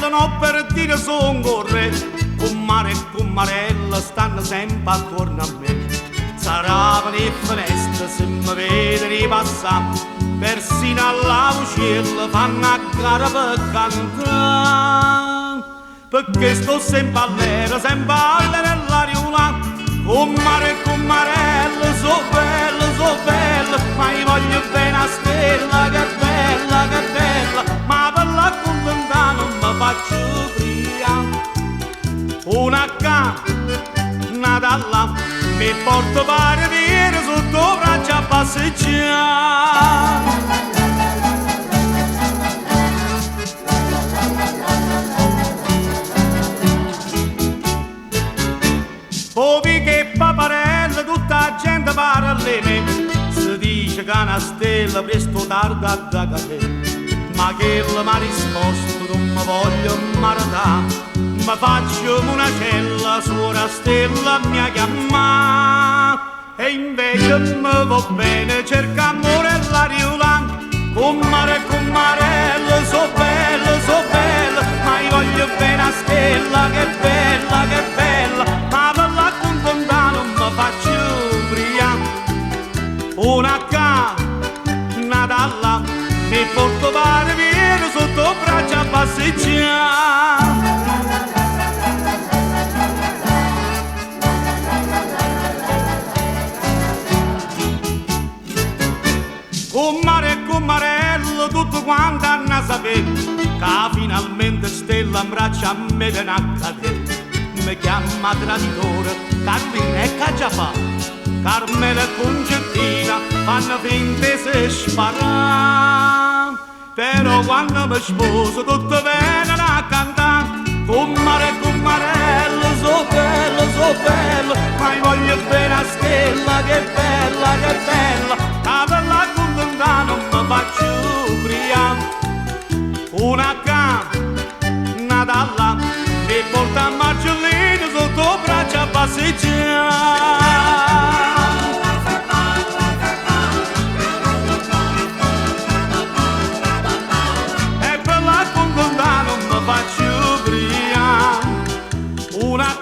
marella non per dire son corre, con mare e con marella stanno sempre attorno a me. Sarà per le finestre se mi vede ripassare, persino alla lucella fanno a gara per cantare. Perché sto sempre all'era nell'aria ulana, con mare e con marella, so bella, ma io voglio bene a stella, che bella, ma per la contenta non mi faccio pria. Una canna da là mi porto pare dire sotto braccia a passeggiare. Povi che paparella, tutta la gente parla di me, si dice che una stella presto tarda da cadere, ma che mi ha risposto non mi voglio maritare. Mi faccio una cella, suora stella mi ha chiamato, e invece mi va bene, cerca amore all'aria ulana, con mare e con marella, so bella, ma io voglio bene a stella, che bella, ma per la contenta non mi faccio brillare. Una canna da là mi porto pare viene sotto braccia a passeggiare. Con mare e con marello tutto quanto hanno a sapere che finalmente stella in braccia a me viene a cadere. Mi chiama traditore, Carlina e Caggiafà, Carmela e Concettina fanno finte se sparare. Però quando mi sposo tutto vengono a cantare, con mare e con marello, so bella, ma io voglio bene a stella, che bella, ma per la contenta non mi faccio brillare. Una canna da là mi porta a Marcellino sotto braccia a passeggiare. E per la contenta non mi faccio brillare. Una